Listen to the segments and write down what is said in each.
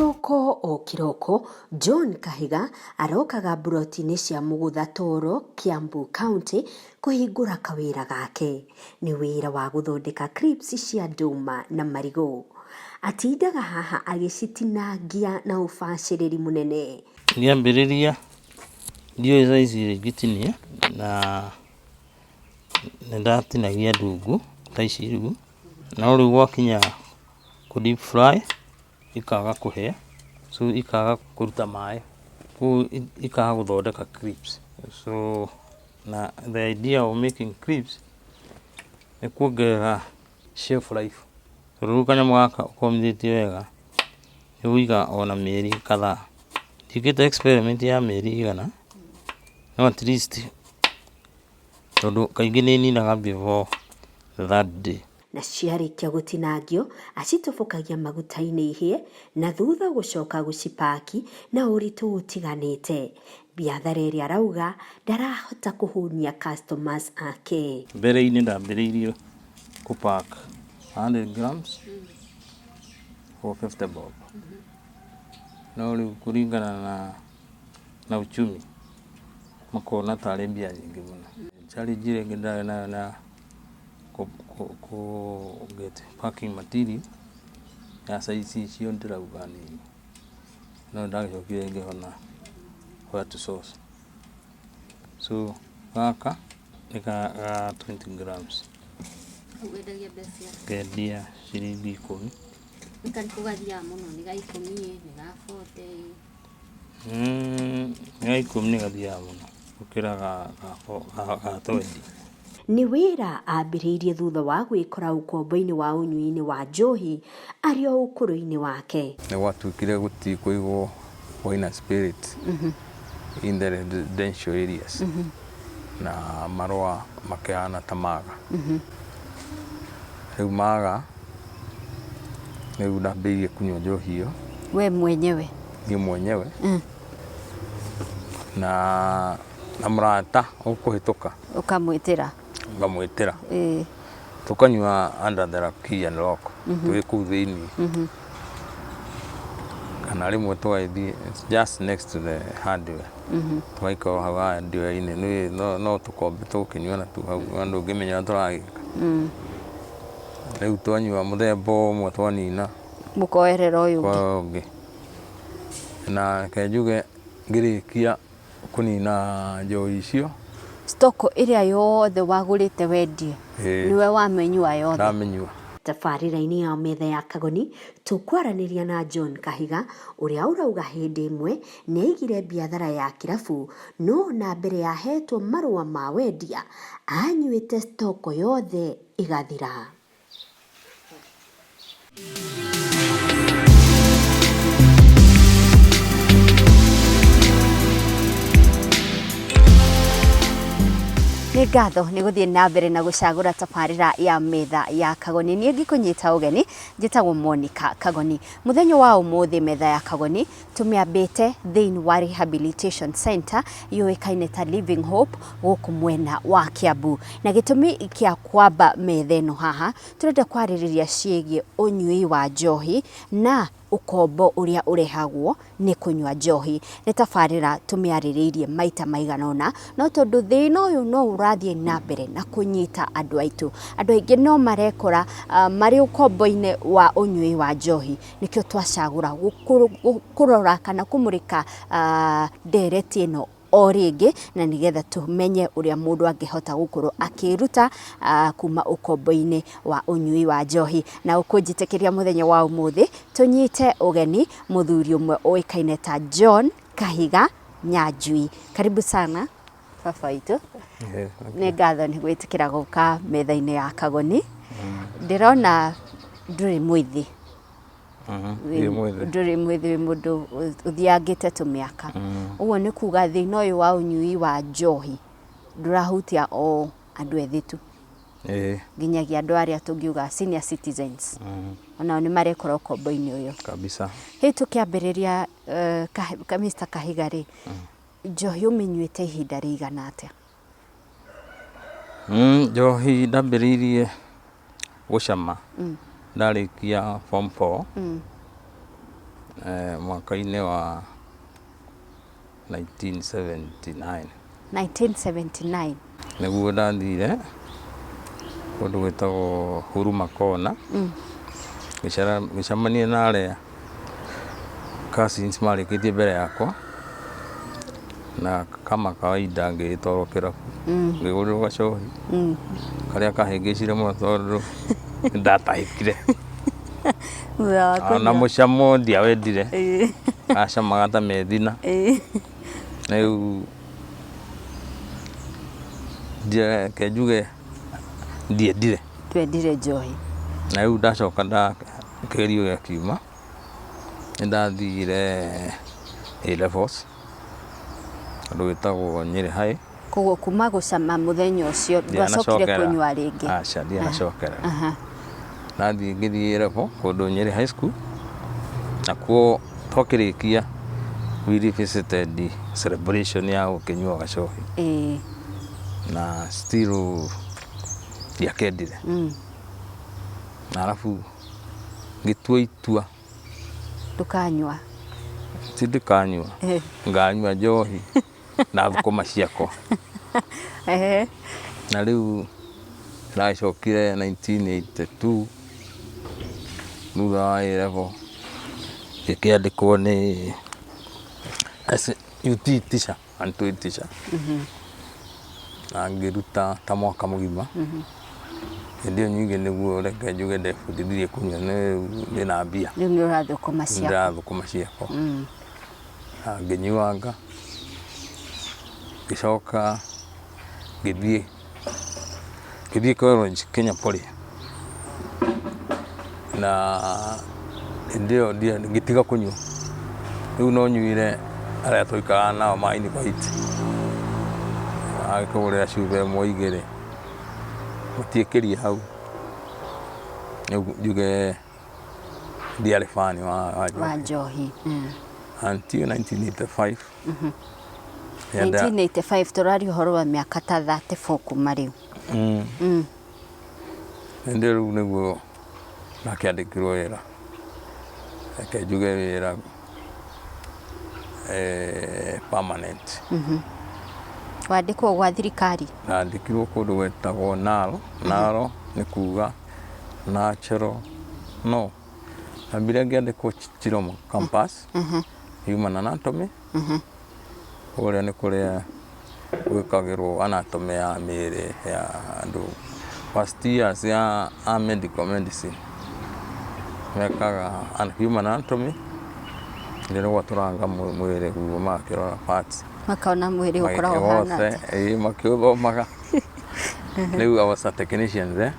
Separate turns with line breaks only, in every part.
Kiroko o kiroko, John Kahiga arokaga buroti-inĩ cia mũgũtha Toro, Kiambu County kũhingũra kawĩra gake. Nĩ wĩra wa gũthondeka clips cia ndũma na marigũ. Atindaga haha agĩcitinangia na ũbacĩrĩri mũnene.
Ngĩambĩrĩria ndiũĩ thaa ici ngĩtinia na nĩndatinagia ndungu ta ici rĩu, no rĩu gwakinya ku deep fry ikaga kũhĩa, so ikaga kũruta maĩ, ikaga gũthondeka clips. So na the idea of making clips nĩ kuongerera shelf life. So rĩu kanyamũ gaka ũkomithĩtie wega nĩ ũiga ona mĩeri kadhaa. Ndikĩte experiment ya mĩeri igana, no at least tondũ kaingĩ nĩ ninaga before the third day.
Na ciarĩkia gũtinangio, acitobokagia maguta-inĩ ihĩe na thutha gũcoka gũcipaki na ũritũ ũtiganĩte. Biathara ĩrĩa arauga ndarahota kũhũnia customers ake.
Mbere-inĩ ndambĩrĩirie kũpack 100 grams for 50 bob. No rĩu kũringana na uchumi makona tarĩ mbia nyingĩ mũno. Challenge ĩrĩa ndarĩ nayo na get packing material ya size icio ndirauga nĩ no ndagĩcokire ngĩhona where to source. So gaka nĩ ka 20 grams.
Ũgwendagia mbeca?
Ngendia ciringi 10.
Nĩ karĩkũ gathiaga mũno, nĩ ga 10, nĩ ga 40?
Nĩ ga 10 nĩ gathiaga mũno gũkĩra ga 20.
Nĩ wĩra ambĩrĩirie thutha wa gwĩkora ũkombo-inĩ wa ũnyui-inĩ wa njohi arĩ o ũkũrũ-inĩ wake.
Nĩ gwatuĩkire gũtirĩ kũigwo wine spirit in the residential areas na marũa makĩhana ta maga. Rĩu maga rĩu ndambĩrĩirie kunyua njohi ĩyo.
We mwenyewe?
Niĩ mwenyewe. Na mũrata ũkũhĩtũka
ũkamwĩtĩra?
Ngamwĩtĩra. Tũkanyua under the key and lock twĩ kũu thĩinĩ. Kana rĩmwe tũgagĩthiĩ just next to the hardware. Tũgaikara hau hardware-inĩ no tũkombe tũgũkĩnyua na tu hau andũ ũngĩmenya tũragĩka. Rĩu twanyua mũthemba ũmwe twanina
mũkoerera ũyũ
ũngĩ. Na reke njuge ngĩrĩkia kũnina njohi icio,
stoko ĩrĩa yothe wagũrĩte wendie niwe wamĩnyua yothe?
Ndamĩnyua. Tabarĩra-inĩ
ya metha ya Kagoni tũkwaranĩria na John Kahiga ũrĩa ũrauga hĩndĩ ĩmwe nĩaigire biathara ya Kirabu, no na mbere ya hetwo marũa ma wendia anyuĩte stoko yothe ĩgathira. Nĩ ngatho nĩ gũthiĩ na mbere na gũcagũra tabarĩra ya metha ya Kagoni. Niĩ ngĩkũnyita ũgeni njĩtagwo Monica Kagoni. Mũthenya wa ũmũthĩ metha ya Kagoni tũmĩambĩte thĩinĩ wa Rehabilitation Center yũĩkaine ta Living Hope gũkũ mwena wa Kiambu. Na gĩtũmi kĩa kwamba metha ĩno haha tũrenda kwarĩrĩria ciĩgiĩ ũnyui wa njohi na ũkombo ũrĩa ũrehagwo nĩ kũnyua njohi. Nĩ tabarĩra tũmĩarĩrĩirie maita maigana ũna, no tondũ thĩna ũyũ no ũrathiĩ na mbere na kũnyita andũ aitũ. Andũ aingĩ no marekora marĩ ũkombo-inĩ wa ũnyui wa njohi. Nĩkĩo twacagũra kũrora kana kũmũrĩka ndereti ĩno o rĩngĩ na nĩgetha tũmenye ũrĩa mũndũ angĩhota gũkorwo akĩruta kuma ũkombo-inĩ wa ũnyui wa njohi. Na ũkũnjĩtĩkĩria mũthenya wa ũmũthĩ tũnyite ũgeni mũthuri ũmwe ũĩkaine ta John Kahiga Nyanjui. Karibu sana baba witũ. Nĩ ngatho nĩ gwĩtĩkĩra gũka metha-inĩ ya Kagoni. Ndĩrona ndũrĩ mwĩthĩ. Ndũrĩ mwĩthĩ mũndũ ũthiangĩte tũmĩaka. Ũguo nĩ kuga thĩna ũyũ wa ũnyui wa njohi ndũrahutia o andũ ethĩ tu, nginyagia andũ arĩa tũngiuga senior citizens onao nĩ marekora ũkombo-inĩ ũyũ
kabisa.
Hĩĩ tũkĩambĩrĩria Mr. Kahiga rĩ, njohi ũmĩnyuĩte ihinda rĩigana atĩa?
Njohi ndambĩrĩirie gũcama ndarĩkia form 4 mwaka-inĩ wa 1979.
1979.
Nĩguo ndathire kũndũ gwĩtagwo Huruma Corner. Gĩcemania na arĩa cousins marĩkĩtie mbere yakwa, na kama kawaida ngĩtwarwo kĩrabu ngĩgũrĩrwo gacohi karĩa kahĩngĩcire mũno tondũ ndatahĩkire na mũcamo ndiawendire, gacamaga ta methina. Rĩu reke njuge ndiendire
njohi.
na rĩu ndacoka kĩgerio gĩakiuma, nĩndathire A-levels kũndũ gwĩtagwo Nyĩrĩ High.
Koguo kuma gũcama mũthenya ũcio ndwacokire kũnyua rĩngĩ?
Aca, ndianacokerera. Nathiĩ ngĩthiĩ A-level kũndũ Nyĩrĩ High School, nakuo twakĩrĩkia we revisited celebration ya gũkĩnyua gacohi, na still ndiakendire. Na arabu ngĩtua itua
ndũkanyua.
Ti ndikanyua, nganyua njohi na thũkũma ciakwa. Na rĩu ndacokire 1982 thutha wa A-level ngĩkĩandĩkwo nĩ UT teacher, Antwi teacher, na ngĩruta ta mwaka mũgima. Hĩndĩ ĩyo nyingĩ nĩguo reke njuge ndebundithirie kũnyua, ndĩna mbia,
rĩu nĩ ũrathũkũma ciakwa.
ndĩrathũkũma ciakwa. Na ngĩnyuanga, ngĩcoka ngĩthiĩ college Kenya Poly, na hĩndĩ ĩyo ngĩtiga kũnyua. Rĩu no nyuire arĩa twaikaraga nao ma-invite, agĩkũgũrĩra cuba ĩmwe igĩrĩ, matiĩkĩrie hau. Njuge ndiarĩ fan wa
njohi.
until 1985.
1985 tũraria ũhoro wa mĩaka ta 34 kuma rĩu.
Hĩndĩ rĩu nĩguo nakĩandĩkirwo wĩra, reke njuge wĩra permanent.
Wandĩkwo gwa thirikari?
Ndandĩkirwo kũndũ gwĩtagwo Naro. Naro nĩ kuga natural no. Ambire ngĩandĩkwo Chiromo campus, human anatomy. Kũrĩa nĩ kũrĩa gwĩkagĩrwo anatomy ya mĩĩrĩ ya andũ. First years ya medical medicine mekaga human anatomy, nĩrĩo gwatũranga mwĩrĩ guo magakĩrora parts,
makona mwĩrĩ ũkoragwo ũhana
atĩa, makĩũthomaga. Rĩu I was a technician there,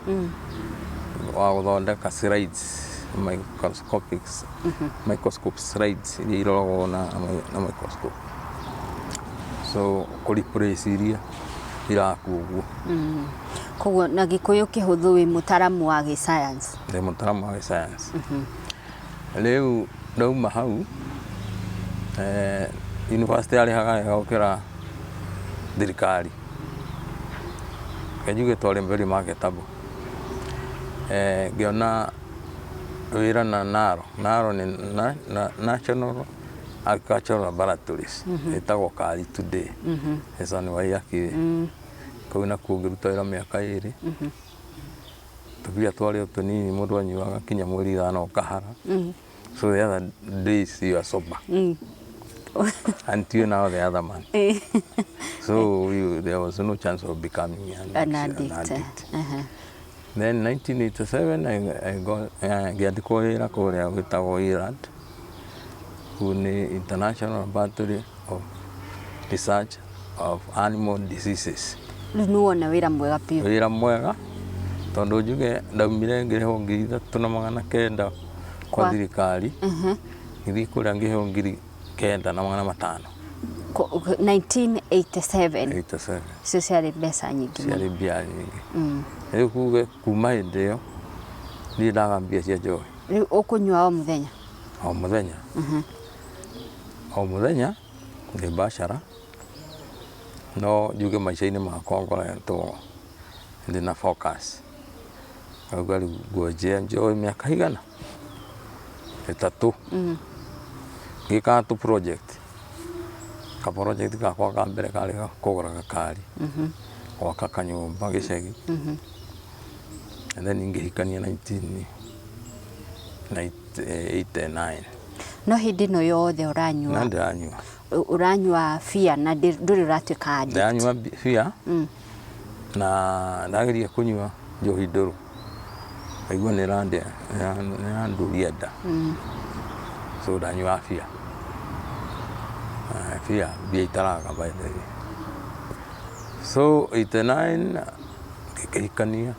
wa gũthondeka slides, microscope slides iria iroragwo na microscope, so kũreplace iria iraku ũguo.
Koguo na Gĩkũyũ kĩhũthũ wĩ mũtaramu wa gĩ-science?
Ndĩ mũtaramu wa gĩ-science. Rĩu ndauma hau, university yarĩhaga wega gũkĩra thirikari, kenjuge twarĩ very marketable. Ngĩona wĩra na Naro. Naro nĩ National Agricultural Laboratories, ĩtagwo Kari today, ĩco nĩ waiyakire. Kũu nakuo ngĩruta wĩra mĩaka 2. Tũbia twarĩ o tũnini, mũndũ anyuaga kinya mweri 5 ũkahara. So the other days you are sober. Until now the other man. So there was no chance of becoming an addict. Then 1987 I got ngĩandĩkwo wĩra kũrĩa gwĩtagwo IRAD, who nĩ International Laboratory of Research of Animal Diseases.
Rĩu nĩ wona wĩra mwega biũ?
Wĩra mwega, tondũ njuge ndaumire ngĩrĩhwo 3,900 kwa thirikari, ngĩthiĩ kũrĩa ngĩheo 9,500.
1987? Icio ciarĩ mbeca nyingĩ.
Ciarĩ mbia nyingĩ. Rĩu kuge kuma hĩndĩ ĩyo ndirĩ ndaga mbia cia njohi.
Rĩu ũkũnyua o mũthenya?
O mũthenya. O mũthenya ndĩ mbacara, no njuge maica-inĩ makwa ngoretwo ndĩ na focus. Ngauga rĩu ngwenjea njohi mĩaka igana 3.
gika tu project ka project gakwa ka mbere kari kugura gakari gwaka kanyumba gicagi and then ngihikania 1989
no hindi no yothe uranyua
na ndiranyua
uranyua fia na nduri uratuika addict
ndanyua fia na ndageria kunyua njohi nduru aigua niranduria nda so ndanyua fia fia bia itaraga by the way so 89 ngikihikania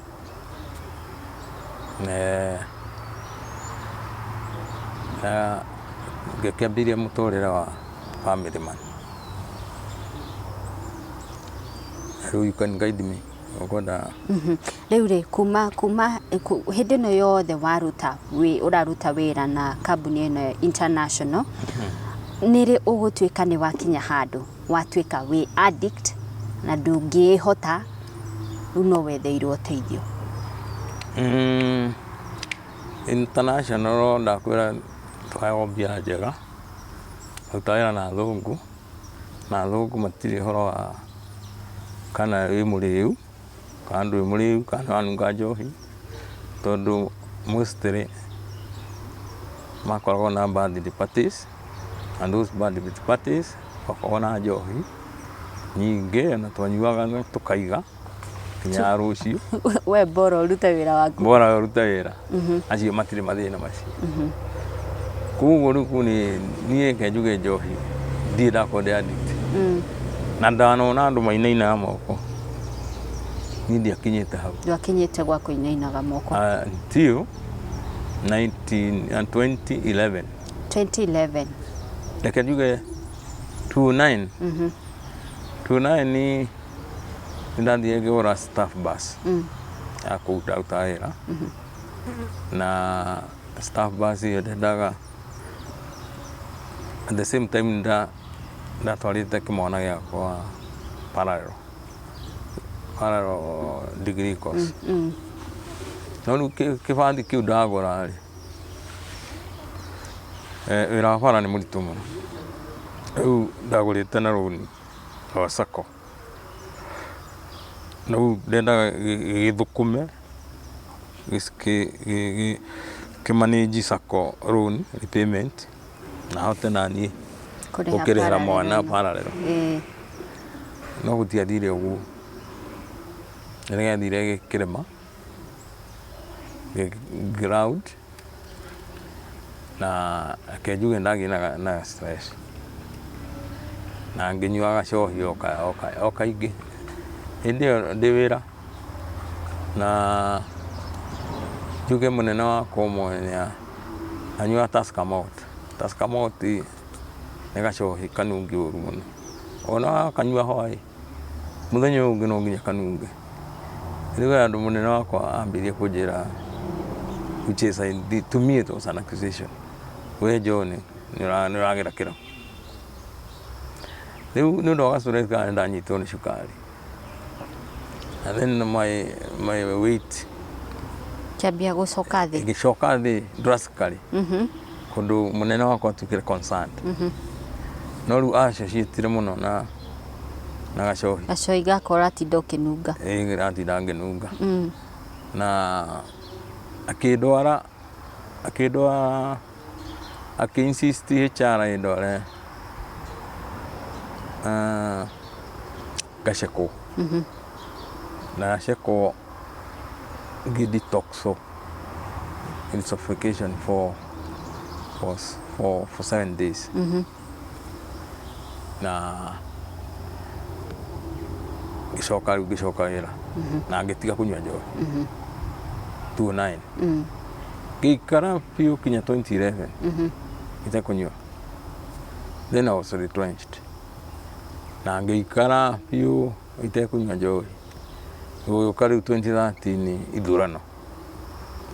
ngĩkĩambĩria mũtũrĩre wa family man. Rĩu you can guide me ũkwenda
rĩu rĩ kuma hĩndĩ ĩno yothe ũraruta wĩra na kambuni ĩno international nĩrĩ ũgũtuĩka nĩ wakinya handũ watuĩka wĩ addict na ndũngĩhota rĩu no wetheirwo ũteithio?
International ndakwĩra twaheo mbia njega ruta wĩra na athũngũ matirĩ ũhoro wa kana wĩ mũrĩu kana ndũrĩ mũrĩu kana wanunga njohi tondũ mostly makoragwo na birthday parties and those birthday parties bakoragwo na njohi nyingĩ na twanyuaga tũkaiga kinya rũciũ
we bora ũrute wĩra waku
bora ũrute wĩra acio matirĩ mathĩna macio koguo rĩu niĩ reke njuge njohi ndirĩ ndakorwo ndĩ addict na ndanona andũ mainainaga moko niĩ ndiakinyĩte hau
ndwakinyĩte gwa kũinainaga moko
until 2011 reke njuge 29 ni ndathire ngĩgũra staff bus ya kũruta wĩra na staff bus ĩyo ndendaga at the same time ndatwarĩte kĩmwana gĩakwa parallel degree course no rĩu kĩbandi kĩu ndagũra rĩ wĩra wa bara nĩ mũritũ mũno rĩu ndagũrĩte na rũni rwa sacco rĩu ndendaga gĩthũkũme kĩmanage sacco loan repayment na hote naniĩ gũkĩrĩhĩra mwana parallel no gũtiathire ũguo nĩgĩathire gĩkĩrema ground na kenjuge ndagiĩ na stress na ngĩnyua gacohi o kaingĩ hĩndĩ ĩyo ndĩ wĩra na njuge mũnene wakwa ũmwe anyua Tusker malt nĩ gacohi kanungi ũru mũno ona kanyua hwaĩ mũthenya ũyũ ũngĩ no nginya kanunge rĩu andũ mũnene wakwa ambĩrĩrie kũnjĩra which is to me it was an accusation we John nĩũragira kĩro rĩu nĩ ũndũ wa gastress kana ndanyitwo nĩ cukari and then my weight
kĩambia gũcoka thĩ
gĩcoka thĩ drastically kũndũ mũnene wakwa atuĩkire concerned no rĩu associated mũno na gacohi
gakora atinda ũkĩnunga
ratinda ngĩnunga na akĩndwara akĩinsist HR ĩndware gacekwo na gacekwo ngĩdetoxo intoxication for 7 days na ngĩcoka wĩra na ngĩtiga kũnyua njohi 29 ngĩikara biũ kinya 2011 itekũnyua then I was retrenched na ngĩikara biũ itekũnyua njohi gũgĩũka rĩu 2013 ithurano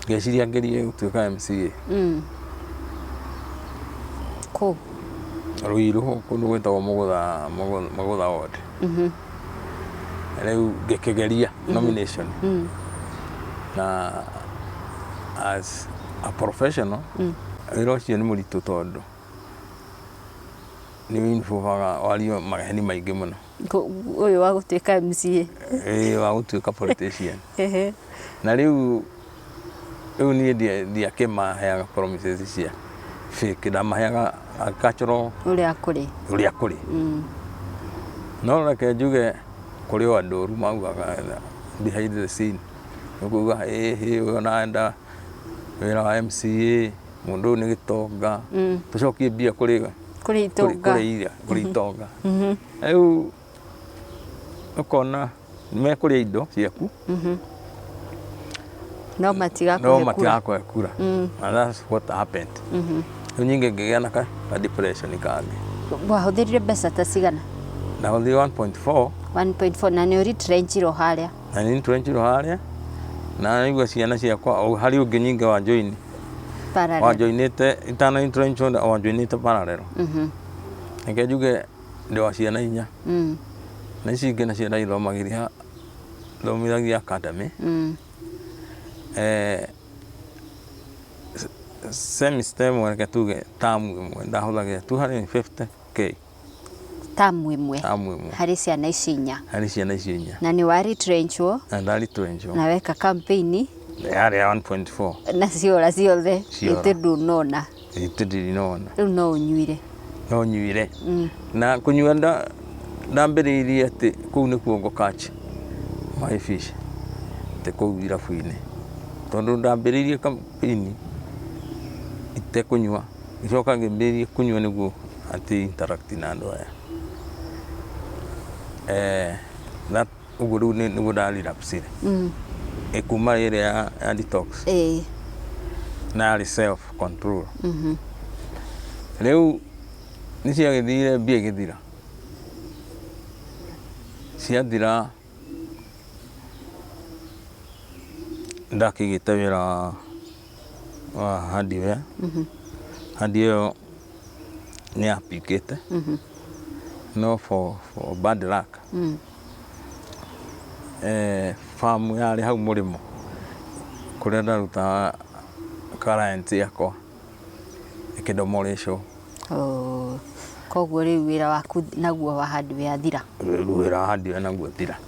ngeciria ngerie gũtuĩka MCA
kũ
Ruiru kũndũ gwĩtagwo Mũgũtha ward rĩu ngĩkĩgeria nomination na as a professional wĩra ũcio nĩ mũritũ tondũ nĩ involvaga wario maheni maingĩ mũno.
Ũyũ wa gũtuĩka MCA.
Wa gũtuĩka politician. Na rĩu niĩ ndiakĩmaheaga promises cia fake, ndamaheaga agricultural
ũrĩa kũrĩ.
No reke njuge kũrĩ o andũ ũru maugaga behind the scene, nĩkuga ũyũ nanda wĩra wa MCA, mũndũ ũyũ nĩ gĩtonga, tũcokie mbia kũrĩ itonga. Rĩu ũkona mekũrĩa indo ciaku
no matigakũhe
kura. And that's what happened. Rĩu nyingĩ ngĩgĩa na ka depression kangĩ.
Wahũthĩrire mbeca ta cigana?
Ndahũthĩrire 1.4.
Na nĩ ũritrenchirwo harĩa?
Na nĩ ntrenchirwo harĩa, na naigua ciana ciakwa harĩ ũngĩ nyingĩ wanjoinĩte itana ntrenchwo wanjoinĩte parallel. Reke njuge ndĩ wa ciana 4. Na ici ingĩ nacio thomithagia academy. Semester ĩmwe reke tuge tamu ĩmwe ndahũthagĩra 250k.
Tamu ĩmwe harĩ ciana ici 4. Na nĩ wa retrenchwo?
Na ndaretrenchwo.
Na weka campaign?
Yarĩ ya 1.4.
Na ciora ciothe gĩtĩ ndunona?
Gĩtĩ ndirona.
Rĩu no ũnyuire?
No nyuire. Na kũnyua ndambĩrĩirie atĩ kũu nĩkuo ngũkatch my fish te kũu irabu-inĩ, tondũ ndambĩrĩirie campaign itekũnyua, icoka ngĩambĩrĩrie kũnyua nĩguo atĩ interact na andũ aya. Ũguo rĩu nĩguo ndarelapsire. Kuma ĩrĩa ya detox na yarĩ self control. Rĩu nĩciagĩthire mbia igĩthira, ciathira ndakĩgĩte wĩra wa hardware. Hardware ĩyo nĩ yapikĩte, no for bad luck farm yarĩ hau mũrĩmo kũrĩa ndarutaga client yakwa ĩkĩndemolishwo.
Koguo rĩu wĩra waku naguo wa hardware thira?
Wĩra wa hardware naguo thira.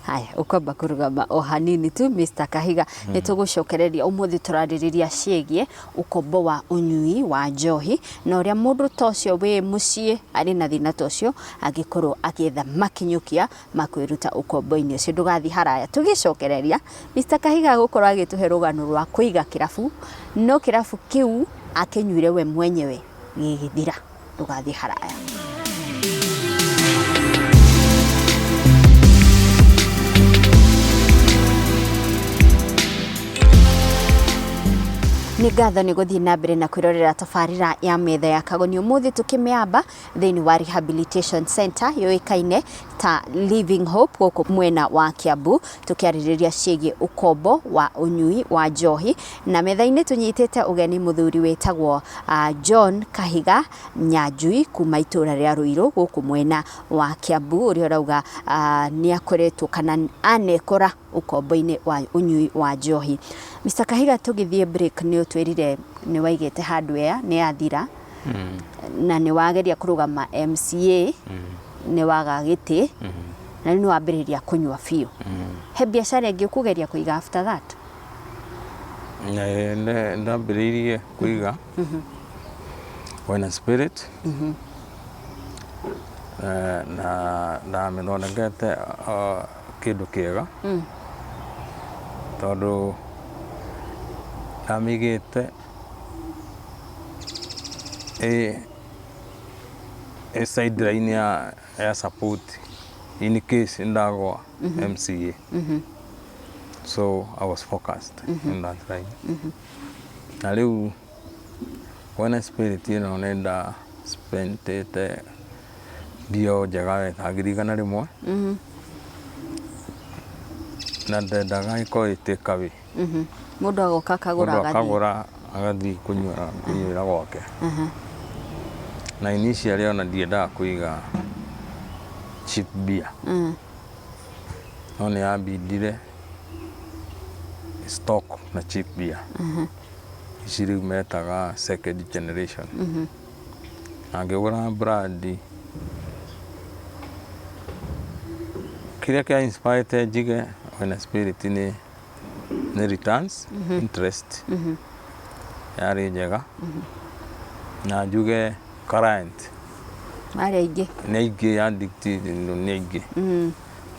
Haya, ukwamba kurugama o hanini tu Mr. Kahiga. Nĩtũgũcokereria ũmũthĩ tũrarĩrĩria ciĩgiĩ ũkombo wa ũnyui wa njohi na ũrĩa mũndũ ta ũcio wĩ mũciĩ arĩ na thĩna ta ũcio angĩkorwo agĩetha makinyũkia ma kwĩruta ũkombo-inĩ ũcio. Ndũgathiĩ haraya, tũgĩcokereria Mr. Kahiga gũkorwo agĩtũhe rũgano rwa kũiga kĩrabu, no kĩrabu kĩu akĩnyuire we mwenyewe gĩgĩthira. Ndũgathiĩ haraya. Nĩ ngatho nĩ gũthiĩ na mbere na kwĩrorera tabarĩra ya metha ya Kagoni. Ũmũthĩ tũkĩmĩamba thĩinĩ wa Rehabilitation Center yoĩkaine ta Living Hope gũkũ mwena wa Kiambu, tũkĩarĩrĩria ciĩgiĩ ũkombo wa ũnyui wa njohi, na metha-inĩ tũnyitĩte ũgeni mũthuri wĩtagwo John Kahiga Nyanjui kuma itũra rĩa Ruiru gũkũ mwena wa Kiambu, ũrĩa ũrauga nĩ akoretwo kana anekora ũkombo-inĩ wa ũnyui wa njohi. Mr. Kahiga, tũgĩthiĩ break nĩ ũtwĩrire nĩ waigĩte hardware nĩ yathira na nĩ wageria kũrũgama MCA nĩ waga gĩtĩ na nĩ wambĩrĩria kũnyua biũ. He biacara ĩngĩ ũkũgeria kũiga after that?
Ndambĩrĩirie kũiga wine spirit na ndamĩthondekete kĩndũ kĩega tondũ ndamĩigĩte sideline ya support in case ndagwa MCA. So I was focused in that line. Na rĩu wine spirit ĩno nĩnda spendete mbia njega weta 100,000 na ndendaga ĩkorwo ĩ take away.
Mũndũ agoka akagũra
agathiĩ kũnyuĩra gwake. Na initially ona ndiendaga kũiga cheap beer, no nĩ yambindire stock na cheap beer ici rĩu metaga second generation. na ngĩgũra brandi. Kĩrĩa kĩa inspirete njige wĩna spirit nĩ returns, interest yarĩ njega, na njuge client
marĩ aingĩ
nĩ aingĩ, addict nĩ aingĩ,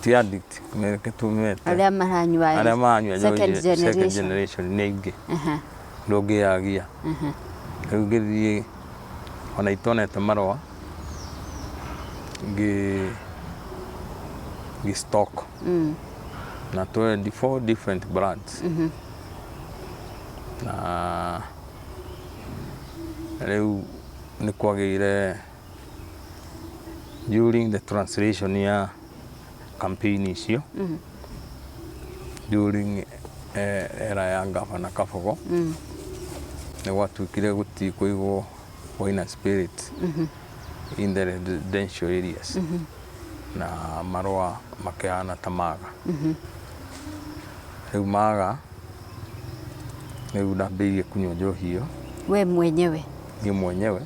ti addict meke tumete
arĩa maranyua
second generation nĩ aingĩ ndũngĩyagia. Rĩu ngĩthiĩ ona itonete marũa stock na 24 different brands, na rĩu nĩ kwagĩire during the translation ya campaign icio, during era ya Gavana Kabogo, nĩ gwatuĩkire gũtikũigwo wine spirit in the residential areas, na marũa makĩhana ta maga. Rĩu maga rĩu ndambĩrĩirie kunyua njohi ĩyo
we mwenyewe,
niĩ mwenyewe,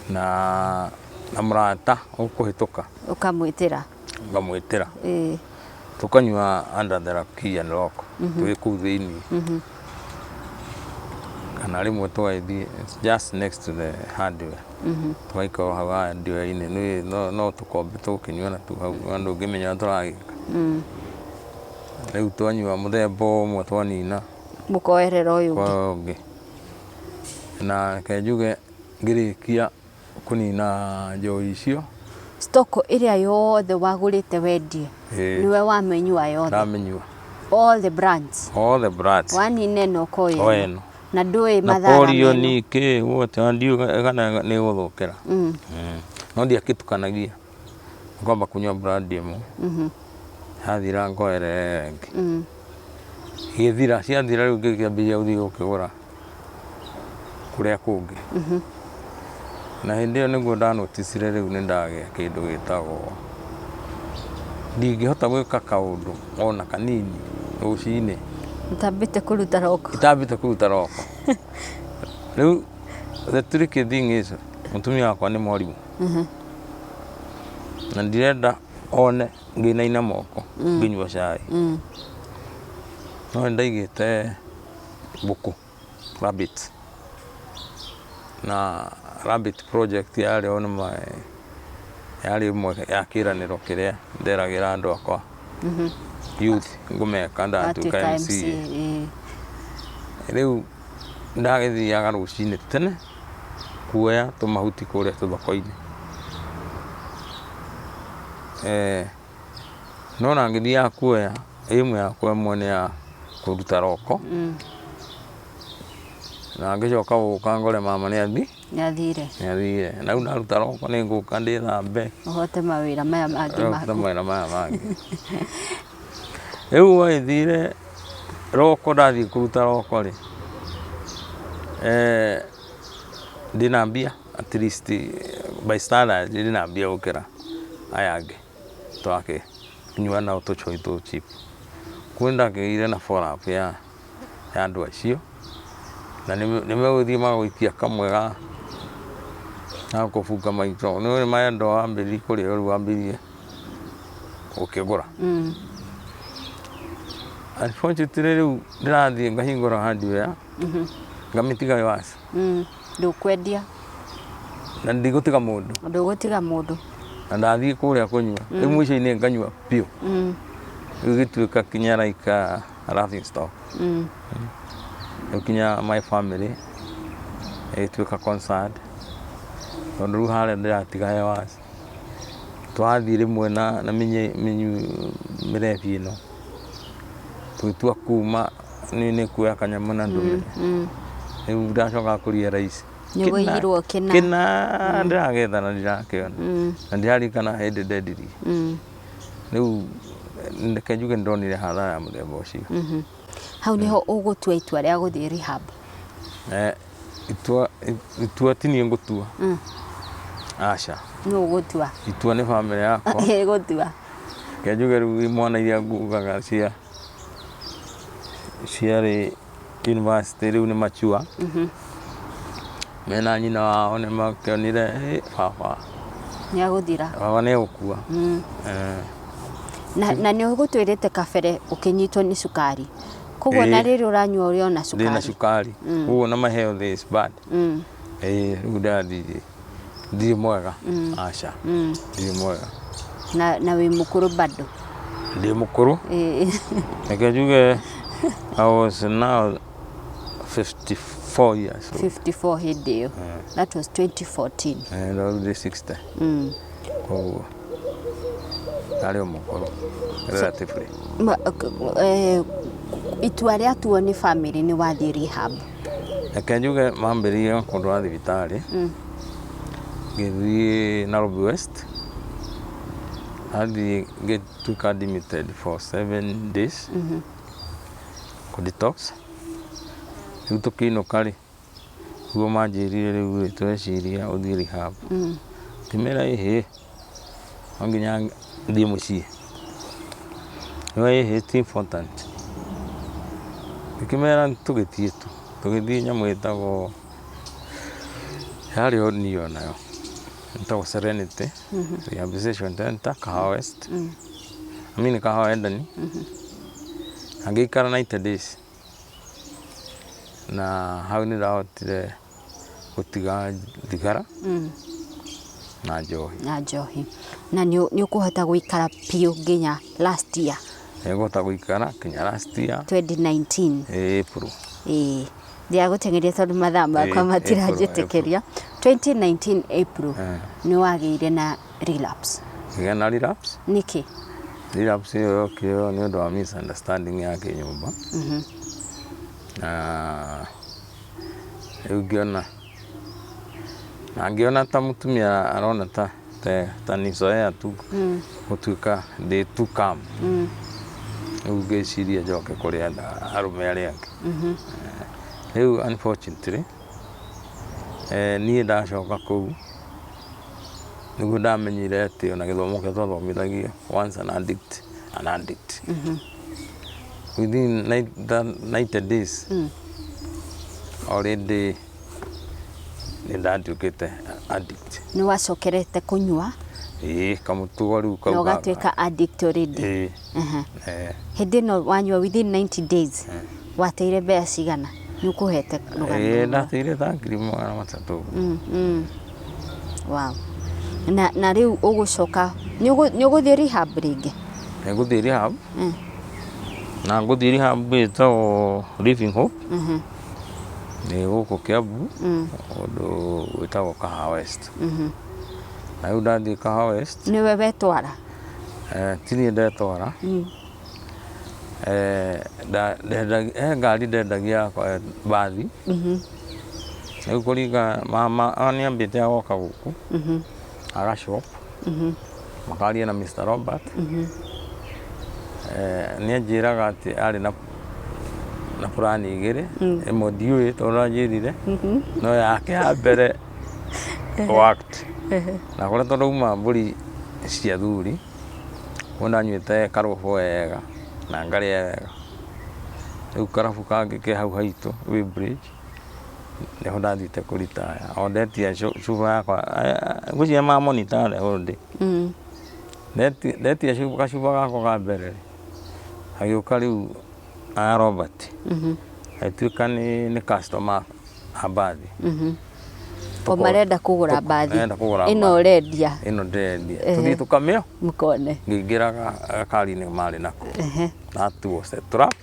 na mũrata ũkũhĩtũka
ũkamwĩtĩra
ngamwĩtĩra tũkanyua under the key and lock twĩ kũu thĩinĩ, kana rĩmwe tũgathiĩ just next to the hardware, tũgaikara hau hardware-inĩ, no tũkombe tũkĩnyua na tu hau andũ ũngĩmenya tũragĩka. Rĩu twanyua mũthemba ũmwe twanina
mũkoerera ũyũ
ũngĩ, na kenjuge ngĩrĩkia kũnina njohi icio,
stock ĩrĩa yothe wagũrĩte wendie niwe wamenyua yothe?
Ndamenyua
all the brands, wanine no koyo na ndũĩ mathara meno, na polio
nike wote andio kana nĩ gũthũkĩra, no ndiakĩtukanagia, ngomba kunyua brand ĩmwe, hathira ngoerera ĩngĩ, gĩthira ciathira rĩu ngĩkĩambĩrĩria gũthiĩ gũkĩgũra kũrĩa kũngĩ, na hĩndĩ ĩyo nĩguo ndanoticire rĩu nĩ ndagĩa kĩndũ gĩtagwo, ndingĩhota gwĩka kaũndũ ona kanini rũcinĩ
itambĩte kũruta roko.
Rĩu the tricky thing is mũtumia wakwa nĩ mwarimũ, na ndirenda one ngĩinaina moko ngĩnyua cai, no ndaigĩte buku Rabbit, na Rabbit project yarĩ ona yarĩ ĩmwe ya kĩĩranĩro kĩrĩa nderagĩra andũ akwa youth ngũmeka ndatuĩka MC. Rĩu ndagĩthiaga rũcinĩ tene kuoya tũmahuti kũrĩa tũthoko-inĩ, no na ngĩthiaga kuoya ĩmwe yakwa ĩmwe nĩ ya kũruta roko, na ngĩcoka gũka ngore mama nĩathire, na rĩu ndaruta roko nĩ ngũka ndĩthambe
ũhote mawĩra maya mangĩ.
Rĩu wathire roko, ndathiĩ kũruta roko rĩ, ndĩna mbia at least by standard ndĩna mbia gũkĩra aya angĩ twakĩnyua nao tũcoi tũ cheap, kuo ndakĩgĩire na follow up ya andũ acio, na nĩmegũthiĩ magũikia kamwe ga kũbunga maitho, nĩ maendo wambĩrĩrie kũrĩa rĩu wambĩrĩrie gũkĩgũra. Unfortunately rĩu ndĩrathiĩ ngahingũra hardware ngamĩtiga yowasi,
ndũkwendia
na ndigũtiga mũndũ, na ndathiĩ kũrĩa kũnyua, rĩu mũico-inĩ nganyua biũ, rĩu gĩtuĩka kinya like laughing stock, rĩu kinya my family ĩgĩtuĩka concert, tondũ rĩu harĩa ndĩratiga yowasi, twathiĩ rĩmwe na mĩrebi ĩno tũgĩtua kuma nĩ kuoya kanyamũ na ndũmĩre, rĩu ndacoka kũria raici
nĩgũirwo
kĩna ndĩragetha na ndirakĩona, na ndĩraririkana hĩndĩ ndendirie, rĩu ndeke njuge nĩndonire hathara ya mũthemba ũcio.
Hau nĩho ũgũtua itua rĩa gũthiĩ rehab?
Itua ti niĩ ngũtua, aca,
nĩ ũgũtua?
Itua nĩ famĩlĩ yakwa
ĩgũtua.
Ke njuge rĩu mwana iria ngugaga ciarĩ university rĩu nĩ mature, mena nyina wao nĩ makĩonire baba
nĩ agũthira
baba nĩ egũkua.
na nĩ ũgũtwĩrĩte kabere ũkĩnyitwo nĩ cukari koguo na rĩrĩ ũranyua ũrĩ ona cukari
ndĩna cukari koguo na my health is bad. Rĩu ndirĩ mwega aca ndirĩ mwega
na wĩ mũkũrũ bado
ndĩ mũkũrũ reke njuge I was now 54 years old.
54 hĩndĩ ĩyo that was 2014
and already 60 koguo ndarĩ o mũkũrũ relatively.
Itua rĩatuo nĩ family nĩ wathiĩ rehab
reke njuge mambĩrĩrie kũndwara thibitarĩ ngĩthiĩ Nairobi West athiĩ ngĩtuĩka admitted for 7 days kũ detox. Rĩu tũkĩinũka-rĩ guo manjĩrire rĩu tweciria ũthiĩ rehab ngĩmera no nginya thiĩ mũciĩ it's important. Ngĩmera tũgĩthiĩ nyamũ ĩtagwo yarĩ o niyo nayo ĩtagwo Serenity Rehabilitation Center Kahawa West Kahawa Endani na ngĩikara 90 days na hau nĩ ndahotire gũtiga thigara na njohi
na nĩ ũkũhota gũikara piũ nginya last year.
Nĩngũhota gũikara nginya last year
2019
April.
Ndiagũteng'eria tondũ mathaa makwa matiranjĩtĩkĩria. 2019 April nĩ wagĩire na relapse.
Ngĩgĩa na relapse.
Nĩkĩ?
Relapse ĩyo yokire nĩ ũndũ wa misunderstanding ya kĩnyũmba. Rĩu ngĩona ta mũtumia arona ta nizoea tu gũtuĩka ndĩ too calm. Rĩu ngĩciria njoke kũrĩ arũme arĩa angĩ. Rĩu unfortunately niĩ ndacoka kũu nĩguo ndamenyire atĩ ona gĩthomo kĩrĩa twathomithagio once an addict. Within 90 days already nĩ ndatuĩkĩte addict.
Nĩ wacokerete kũnyua?
Kamũtugo rĩu kau
na ũgatuĩka addict already. Hĩndĩ ĩno wanyua within 90 days wateire mbea cigana? Nĩ ũkũhete rũgano?
Ndateire ta ngiri magana matatũ.
Wow. Na rĩu ũgũcoka nĩ ũgũthiĩ rehab rĩngĩ?
Ngũthiĩ rehab na ngũthiĩ rehab ĩtagwo Living Hope nĩ gũkũ Kirabu ũndũ wĩtagwo Kahawa West. Na rĩu ndathiĩ Kahawa West.
Nĩwe wetwara?
Ti niĩ ndetwara. Ngari ndendagia bathi. Rĩu kũringa mama nĩambĩte agoka gũkũ agashop makaria na Mr. Robert. Nĩanjĩraga atĩ arĩ na plan igĩrĩ, ĩmwe ndiũĩ tondũ anjĩrire no yake ya mbere worked. Na kũrĩa tũrauma mbũri cia thuri wona nyuĩte karobo wega na ngarĩa wega. Rĩu karabu kangĩ ke hau haitũ wĩ bridge nĩho ndathiĩte kũritaya. O ndetia cuba yakwa ngwĩciria mamonitare already. Ndetia gacuba gakwa ka mbere hagĩũka rĩu Robert agĩtuĩka nĩ customer a bathi.
Marenda kũgũra bathi ĩno ũrendia?
Ĩno ndendia. Tũthiĩ tũkamĩo
mũkone.
Ngĩingĩra gakari-inĩ marĩ nako. That was a trap.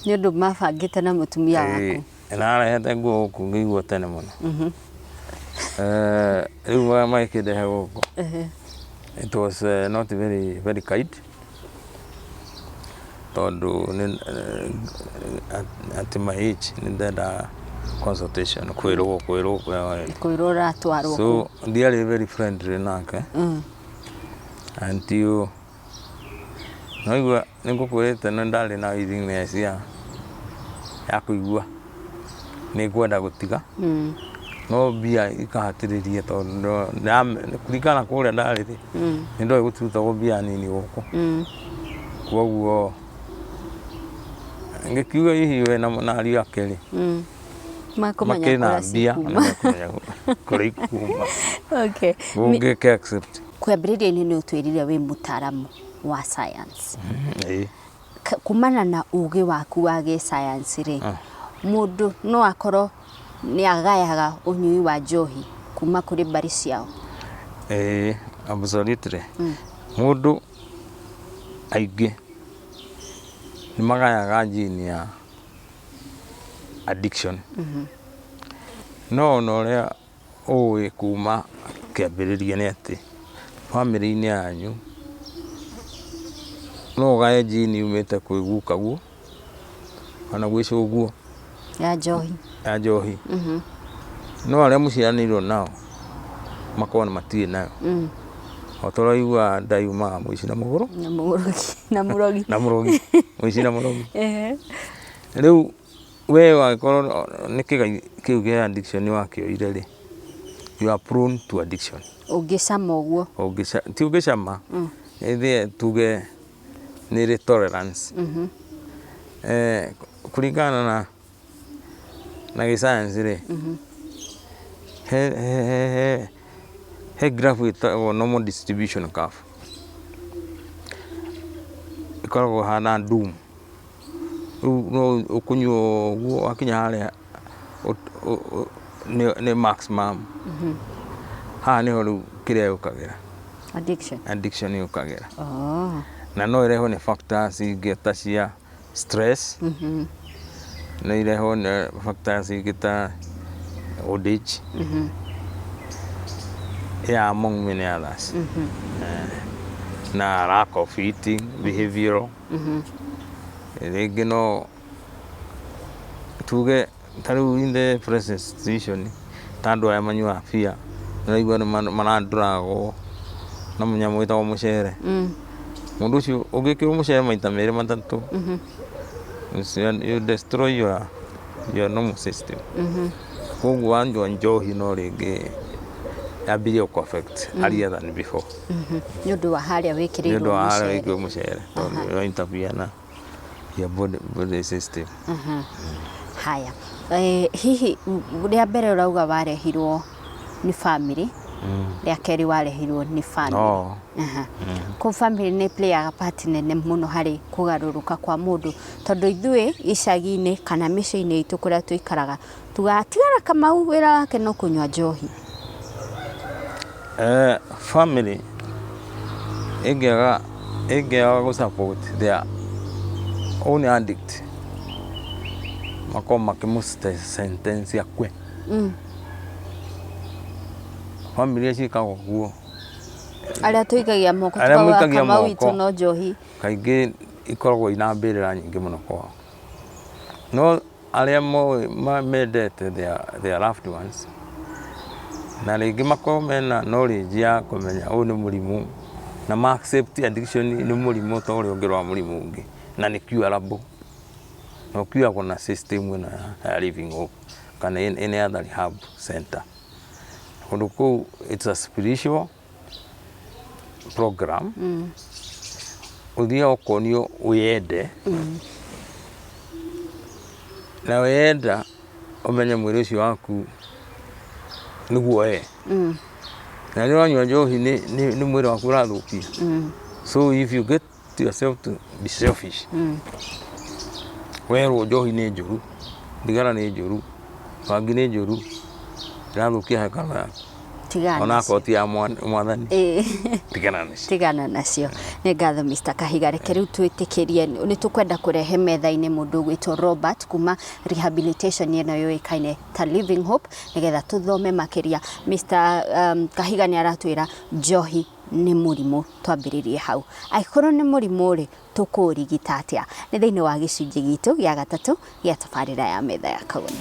Nĩ ũndũ mabangĩte na mũtumia waku?
Na arehete nguo gũkũ ngĩigua tene mũno. Rĩu magĩkĩndehe gũkũ. It was not very kind. Tondũ at my age nĩ ndenda consultation kwĩrwo ũratwarwo. So ndiarĩ very friendly nake until naigua nĩngũkwĩrĩte nĩ ndarĩ na willingness ya kũigua nĩngwenda gũtiga no mbia ikahatĩrĩria tondũ kũringana kũrĩa ndarĩ nĩndoĩ gũtirutagwo mbia nini gũkũ. Koguo ngĩkiuga hihi we na ariũ ake-rĩ makina mbia makumenya kuri kuma
Okay.
unge ke accept
Kwambĩrĩria-inĩ nĩ ũtwĩrire wĩ mũtaaramu wa science.
Eh.
Kumana na ũgĩ waku wa gĩ-science rĩ, mũndũ no akorwo nĩ agayaga ũnyui wa njohi kuma kũrĩ mbari ciao.
Absolutely. Mũndũ aingĩ nĩ magayaga jini ya addiction. No ũrĩa ũĩ kuma kĩambĩrĩria nĩ atĩ family-inĩ yanyu no ũgaye jini yumĩte kwĩ gukaguo kana gwĩ cũguo
Ya njohi.
ya njohi. No arĩa mũciaranĩirwo nao makorwo nĩ matirĩ nayo. O ta ũraigua nda yumaga mũici na mũgũrũ
Na mũrogi.
na mũrogi mũici na mũrogi. Rĩu we wagĩkorwo nĩ kĩgai kĩu gĩa addiction wakĩoire rĩ, you are prone to addiction.
Ũngĩcama ũguo.
Ti ũngĩcama ĩthĩ tuge nĩ tolerance. Kũringana na gĩ-science rĩ, he graph ĩtagwo normal distribution curve. Ĩkoragwo hana doom. Rĩu no ũkũnyua ũguo wakinya harĩa nĩ maximum. Haha nĩho rĩu kĩrĩa yũkagĩra. Addiction yũkagĩra. Na no ĩrehwo nĩ factors ingĩ ta cia stress. No ĩrehwo nĩ factors ingĩ ta old age. Among many others. Na lack of eating, behavioral. Rĩngĩ no tuge ta rĩu in the present situation ta andũ aya manyuaga beer nĩraigua nĩ marandũragwo na mũnyamũ wĩtagwo mũcere. Mũndũ ũcio ũngĩkĩrwo mũcere maita merĩ matatũ, you destroy your normal system. Koguo wanjua njohi no rĩngĩ yambĩrĩrie gũkũ affect earlier than before.
Nĩ ũndũ wa harĩa wĩkĩrĩirwo mũcere.
Nĩ ũndũ wa harĩa wĩkĩrĩirwo mũcere tondũ no interfere na your body system.
Haya. Hihi rĩa mbere ũrauga warehirwo nĩ family, rĩa kerĩ warehirwo nĩ family. Ko family nĩ playaga part nene mũno harĩ kũgarũrũka kwa mũndũ, tondũ ithuĩ icagi-inĩ kana mĩciĩ-inĩ itũ kũrĩa tũikaraga tugatigara Kamau wĩra wake no kũnyua njohi.
Family ĩngĩaga gũ support their own addict makorwo makĩmũ sentence akwe. Family ciĩkaga ũguo. Arĩa
tũikagia moko tukaga Kamau witũ no njohi.
Kaingĩ ikoragwo ina mbĩrĩra nyingĩ mũno kwao. No arĩa mendete their loved ones na rĩngĩ makorwo mena knowledge ya kũmenya ũyũ nĩ mũrimũ na ma accept addiction nĩ mũrimũ ta ũrĩa ũngĩ wa mũrimũ ũngĩ na nĩ curable. No curable na system ĩno ya Living Hope kana any other rehab center. Kũndũ kũu it's a spiritual program. Ũthiaga ũkonio wĩende na wenda ũmenye mwĩrĩ ũcio waku nĩguo na rĩrĩa wanyua njohi nĩ mwĩrĩ waku ũrathũkia. So if you get yourself to be selfish, werwo njohi nĩ njũru, thigara nĩ njũru, bangi nĩ njũru, ĩrathũkia hekarũ yaku, ona koti ya mwathani,
tigana nacio. Nĩ ngatho Mr. Kahiga, reke rĩu twĩtĩkĩrie nĩ tũkwenda kũrehe metha-inĩ mũndũ ũgwĩtwo Robert kuma Rehabilitation ĩno yũĩkaine ta Living Hope, nĩgetha tũthome makĩria. Mr. Kahiga nĩ aratwĩra njohi nĩ mũrimũ, twambĩrĩrie hau. Angĩkorwo nĩ mũrimũ rĩ, tũkũũrigita atĩa? Nĩ thĩinĩ wa gĩcunjĩ gitũ gĩa gatatũ gĩa tabarĩra ya metha ya Kagoni.